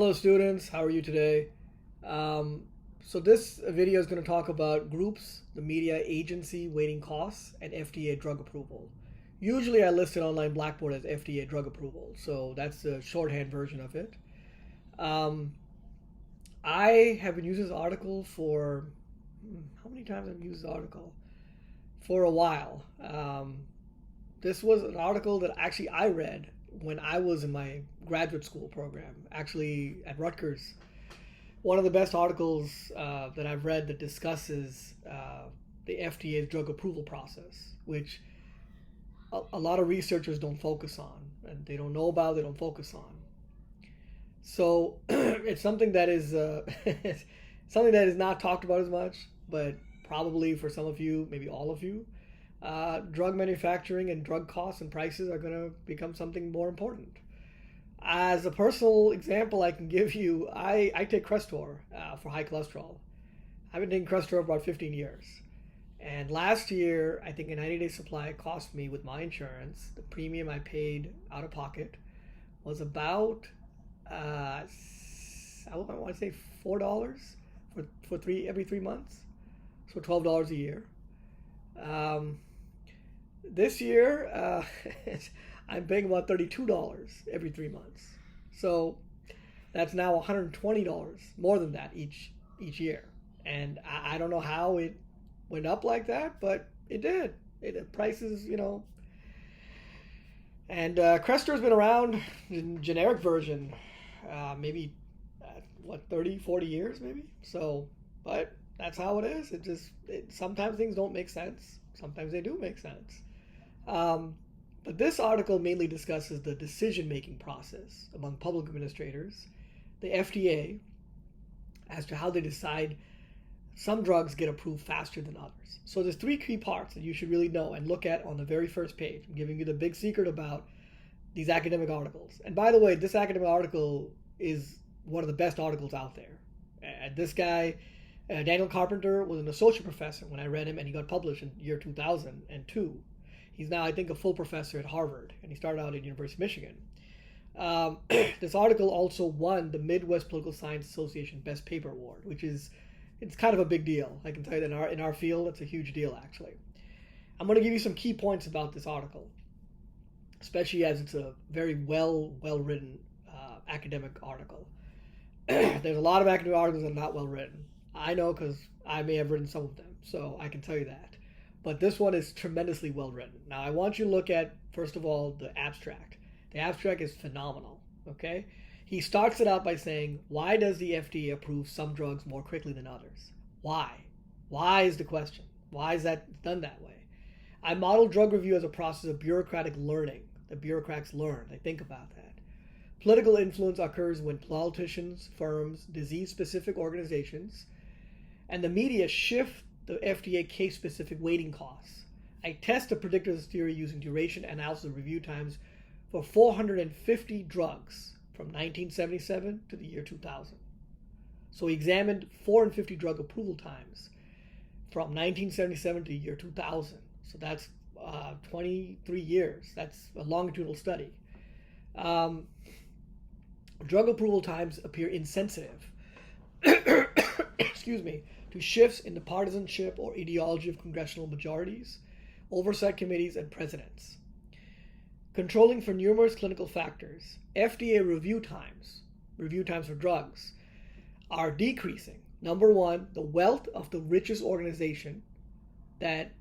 Hello students, how are you today? So this video is going to talk about groups, the media agency, waiting costs, and FDA drug approval. Usually I list it online Blackboard as FDA drug approval, so that's the shorthand version of it. I have been using this article for, how many times have I used this article? For a while. This was an article that actually I read when I was in my graduate school program, actually at Rutgers. One of the best articles that I've read that discusses the FDA's drug approval process, which a lot of researchers don't focus on, and they don't know about, they don't focus on. So it's something that is something that is not talked about as much, but probably for some of you, maybe all of you, drug manufacturing and drug costs and prices are going to become something more important. As a personal example, I can give you, I take Crestor for high cholesterol. I've been taking Crestor for about 15 years. And last year, I think a 90-day supply cost me with my insurance, the premium I paid out of pocket was about, I want to say $4 for every 3 months. So $12 a year. This year, I'm paying about $32 every 3 months. So that's now $120 more than that each year. And I don't know how it went up like that, but it did. Prices, And Crestor's been around in generic version, maybe, 30, 40 years maybe? So, but that's how it is. Sometimes things don't make sense. Sometimes they do make sense. But this article mainly discusses the decision-making process among public administrators, the FDA, as to how they decide some drugs get approved faster than others. So there's 3 key parts that you should really know and look at on the very first page. I'm giving you the big secret about these academic articles. And by the way, this academic article is one of the best articles out there. This guy, Daniel Carpenter, was an associate professor when I read him, and he got published in year 2002. He's now, I think, a full professor at Harvard, and he started out at University of Michigan. This article also won the Midwest Political Science Association Best Paper Award, it's kind of a big deal. I can tell you that in our field, it's a huge deal, actually. I'm going to give you some key points about this article, especially as it's a very well-written academic article. There's a lot of academic articles that are not well written. I know because I may have written some of them, so I can tell you that. But this one is tremendously well written. Now, I want you to look at, first of all, the abstract. The abstract is phenomenal, okay? He starts it out by saying, why does the FDA approve some drugs more quickly than others? Why? Why is the question? Why is that done that way? I model drug review as a process of bureaucratic learning. The bureaucrats learn. They think about that. Political influence occurs when politicians, firms, disease-specific organizations, and the media shift the FDA case-specific weighting costs. I test the predictive theory using duration analysis of review times for 450 drugs from 1977 to the year 2000. So he examined 450 drug approval times from 1977 to the year 2000. So that's 23 years. That's a longitudinal study. Drug approval times appear insensitive excuse me, to shifts in the partisanship or ideology of congressional majorities, oversight committees, and presidents. Controlling for numerous clinical factors, FDA review times for drugs, are decreasing. Number one, the wealth of the richest organization that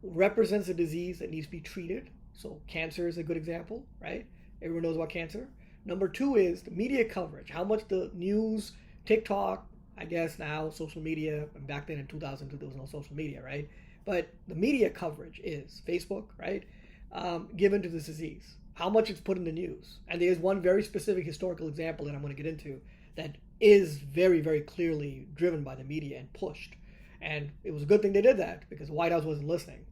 represents a disease that needs to be treated. So cancer is a good example, right? Everyone knows about cancer. Number 2 is the media coverage. How much the news, TikTok, I guess now social media, and back then in 2002 there was no social media, right? But the media coverage is Facebook, right? Given to this disease. How much it's put in the news. And there's one very specific historical example that I'm going to get into that is very, very clearly driven by the media and pushed. And it was a good thing they did that because the White House wasn't listening.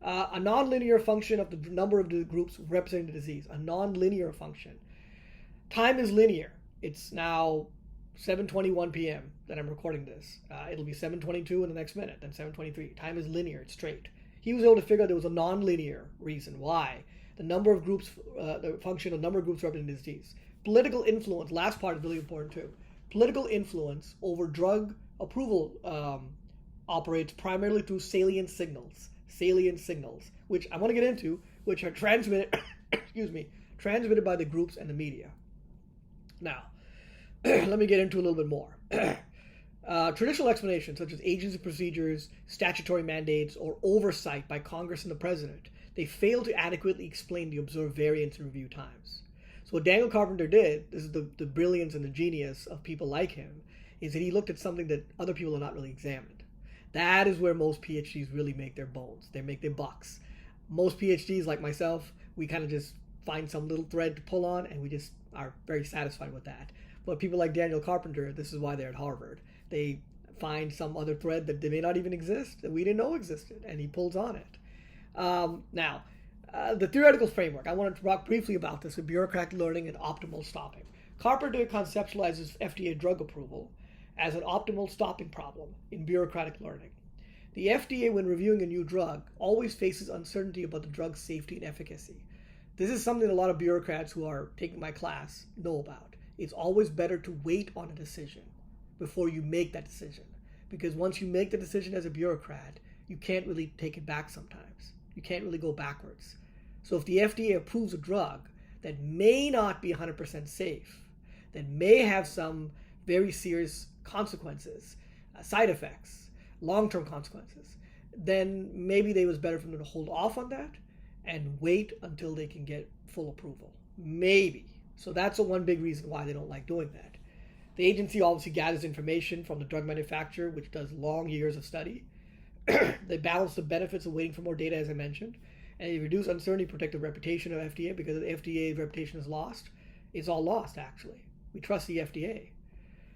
A nonlinear function of the number of the groups representing the disease. A nonlinear function. Time is linear. It's now 7:21 p.m. that I'm recording this. It'll be 7:22 in the next minute, then 7:23. Time is linear. It's straight. He was able to figure out there was a non-linear reason why. The number of groups, the function of number of groups representing the disease. political influence, last part is really important too. Political influence over drug approval operates primarily through salient signals, which I want to get into, which are transmitted, transmitted by the groups and the media. Now, let me get into a little bit more. Traditional explanations, such as agency procedures, statutory mandates, or oversight by Congress and the President, they fail to adequately explain the observed variance in review times. So what Daniel Carpenter did, this is the brilliance and the genius of people like him, is that he looked at something that other people have not really examined. That is where most PhDs really make their bones. They make their bucks. Most PhDs, like myself, we kind of just find some little thread to pull on, and we just are very satisfied with that. But people like Daniel Carpenter, this is why they're at Harvard. They find some other thread that may not even exist, that we didn't know existed, and he pulls on it. Now, the theoretical framework, I want to talk briefly about this with bureaucratic learning and optimal stopping. Carpenter conceptualizes FDA drug approval as an optimal stopping problem in bureaucratic learning. The FDA, when reviewing a new drug, always faces uncertainty about the drug's safety and efficacy. This is something a lot of bureaucrats who are taking my class know about. It's always better to wait on a decision before you make that decision. Because once you make the decision as a bureaucrat, you can't really take it back sometimes. You can't really go backwards. So if the FDA approves a drug that may not be 100% safe, that may have some very serious consequences, side effects, long-term consequences, then maybe it was better for them to hold off on that and wait until they can get full approval. Maybe. So that's one big reason why they don't like doing that. The agency obviously gathers information from the drug manufacturer, which does long years of study. They balance the benefits of waiting for more data, as I mentioned, and they reduce uncertainty, protect the reputation of FDA, because if the FDA's reputation is lost, it's all lost, actually. We trust the FDA.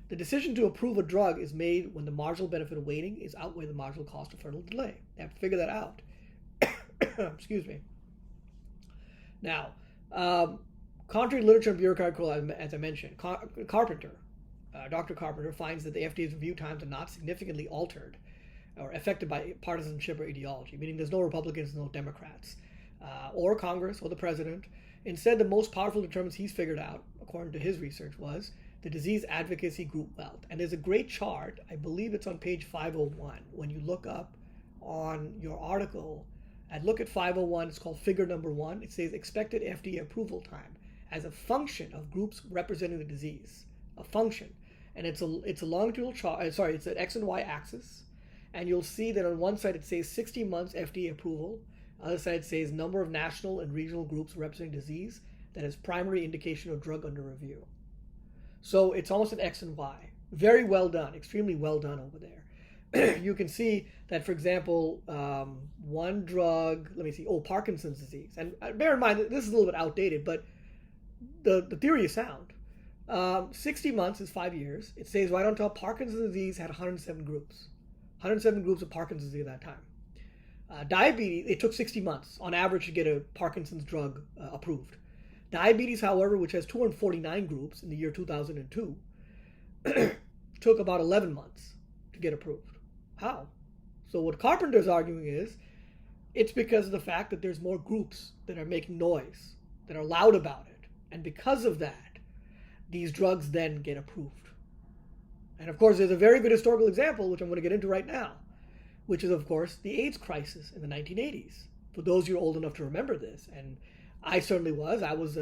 The decision to approve a drug is made when the marginal benefit of waiting is outweigh the marginal cost of further delay. They have to figure that out. Excuse me. Now, contrary to literature and bureaucratic rule, as I mentioned, Carpenter, Dr. Carpenter finds that the FDA's review times are not significantly altered or affected by partisanship or ideology, meaning there's no Republicans, no Democrats, or Congress or the President. Instead, the most powerful determinants he's figured out, according to his research, was the disease advocacy group wealth. And there's a great chart, I believe it's on page 501, when you look up on your article and look at 501, it's called figure number 1. It says expected FDA approval time as a function of groups representing the disease, a function. And it's a longitudinal chart, it's an X and Y axis. And you'll see that on one side it says 60 months FDA approval. Other side says number of national and regional groups representing disease that is primary indication of drug under review. So it's almost an X and Y. Very well done, extremely well done over there. You can see that, for example, one drug, Parkinson's disease. And bear in mind, this is a little bit outdated, but the theory is sound. 60 months is 5 years. It says right on top, Parkinson's disease had 107 groups. 107 groups of Parkinson's disease at that time. Diabetes, it took 60 months on average to get a Parkinson's drug approved. Diabetes, however, which has 249 groups in the year 2002, took about 11 months to get approved. How? So what Carpenter's arguing is, it's because of the fact that there's more groups that are making noise, that are loud about it. And because of that, these drugs then get approved. And of course, there's a very good historical example, which I'm going to get into right now, which is, of course, the AIDS crisis in the 1980s. For those of you old enough to remember this, and I certainly was. I was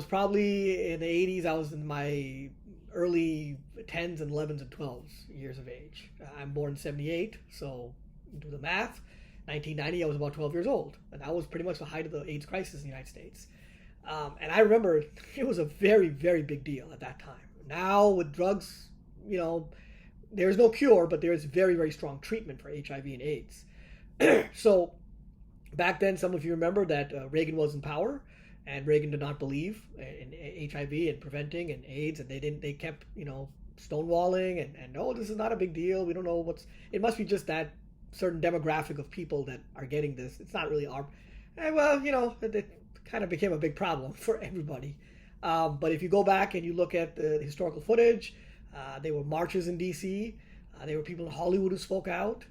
probably in the 80s. I was in my early 10s and 11s and 12s years of age. I'm born in 78, so do the math. 1990, I was about 12 years old. And that was pretty much the height of the AIDS crisis in the United States. And I remember it was a very, very big deal at that time. Now with drugs, there's no cure, but there's very, very strong treatment for HIV and AIDS. So back then, some of you remember that Reagan was in power, and Reagan did not believe in HIV and preventing and AIDS, and they kept, stonewalling and no, this is not a big deal. We don't know it must be just that certain demographic of people that are getting this. It's not really it kind of became a big problem for everybody. But if you go back and you look at the historical footage, there were marches in DC. There were people in Hollywood who spoke out.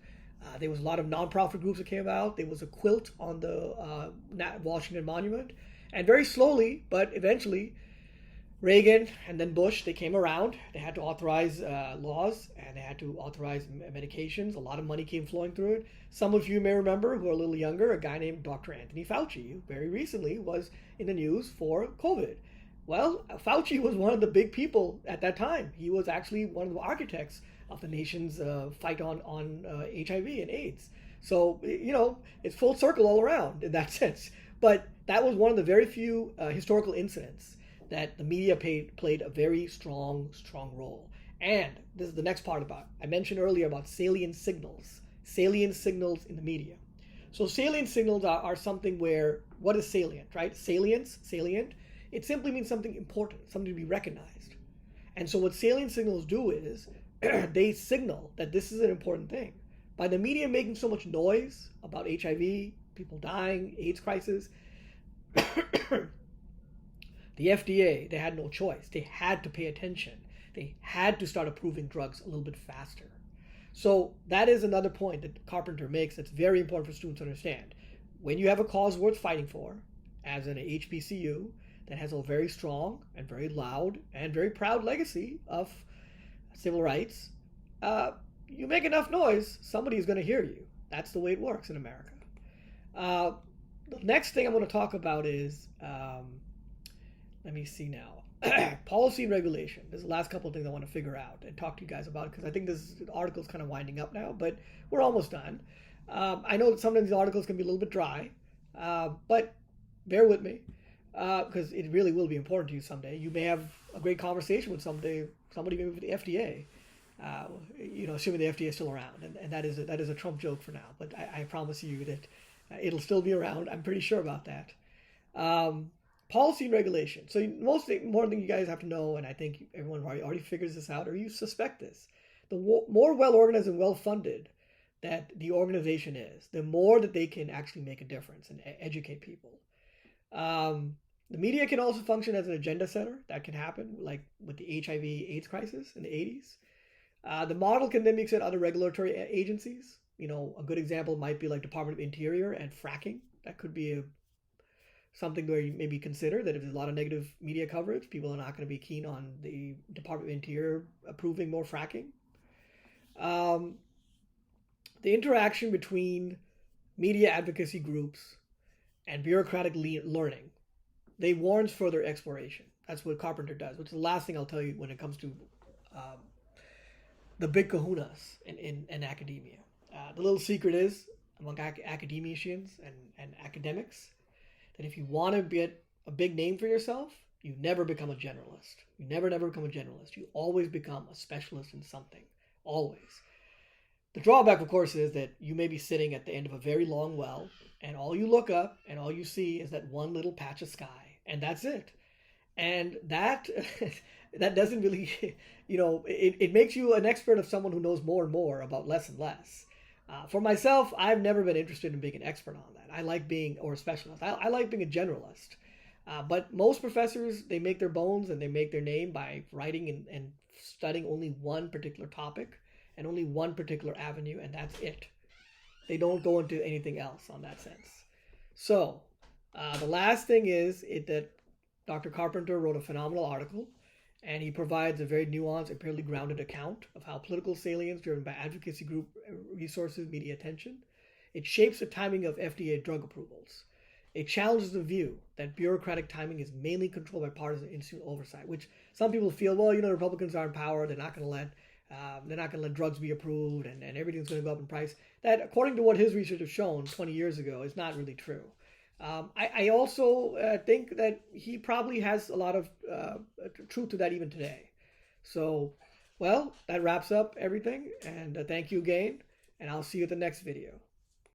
There was a lot of nonprofit groups that came out. There was a quilt on the Washington Monument. And very slowly, but eventually, Reagan and then Bush, they came around. They had to authorize laws, and they had to authorize medications. A lot of money came flowing through it. Some of you may remember, who are a little younger, a guy named Dr. Anthony Fauci, who very recently was in the news for COVID. Well, Fauci was one of the big people at that time. He was actually one of the architects of the nation's fight on HIV and AIDS. So, it's full circle all around in that sense. But that was one of the very few historical incidents that the media played a very strong role. And this is the next part about, I mentioned earlier about salient signals in the media. So salient signals are something where, what is salient, right? Salient, it simply means something important, something to be recognized. And so what salient signals do is, they signal that this is an important thing. By the media making so much noise about HIV, people dying, AIDS crisis, the FDA, they had no choice. They had to pay attention. They had to start approving drugs a little bit faster. So that is another point that Carpenter makes that's very important for students to understand. When you have a cause worth fighting for, as an HBCU that has a very strong and very loud and very proud legacy of civil rights, you make enough noise, somebody is going to hear you. That's the way it works in America. The next thing I'm going to talk about is, let me see now. Policy and regulation. There's the last couple of things I want to figure out and talk to you guys about, because I think this article is kind of winding up now, but we're almost done. I know that sometimes the articles can be a little bit dry, but bear with me, because it really will be important to you someday. You may have a great conversation with somebody maybe with the FDA, assuming the FDA is still around, and that is a Trump joke for now. But I promise you that it'll still be around. I'm pretty sure about that. Policy and regulation. So most important thing you guys have to know, and I think everyone already figures this out, or you suspect this, the more well-organized and well-funded that the organization is, the more that they can actually make a difference and educate people. The media can also function as an agenda setter. That can happen, like with the HIV/AIDS crisis in the 80s. The model can then be extended to other regulatory agencies. A good example might be like Department of Interior and fracking. That could be something where you maybe consider that if there's a lot of negative media coverage, people are not going to be keen on the Department of Interior approving more fracking. The interaction between media advocacy groups and bureaucratic learning, they warrants further exploration. That's what Carpenter does, which is the last thing I'll tell you when it comes to the big kahunas in academia. The little secret is, among academicians and academics, that if you want to get a big name for yourself, you never become a generalist. You never become a generalist. You always become a specialist in something. Always. The drawback, of course, is that you may be sitting at the end of a very long well, and all you look up and all you see is that one little patch of sky, and that's it. And that doesn't really, it makes you an expert of someone who knows more and more about less and less. For myself, I've never been interested in being an expert on that. I like being, or a specialist. I like being a generalist. But most professors, they make their bones and they make their name by writing and studying only one particular topic and only one particular avenue, and that's it. They don't go into anything else on that sense. So, the last thing is that Dr. Carpenter wrote a phenomenal article, and he provides a very nuanced and fairly grounded account of how political salience driven by advocacy group resources, media attention, it shapes the timing of FDA drug approvals. It challenges the view that bureaucratic timing is mainly controlled by partisan institutional oversight, which some people feel, well, Republicans are in power, they're not going to let drugs be approved, and everything's going to go up in price. That, according to what his research has shown 20 years ago, is not really true. I also think that he probably has a lot of truth to that even today. So, well, that wraps up everything, and thank you again, and I'll see you at the next video.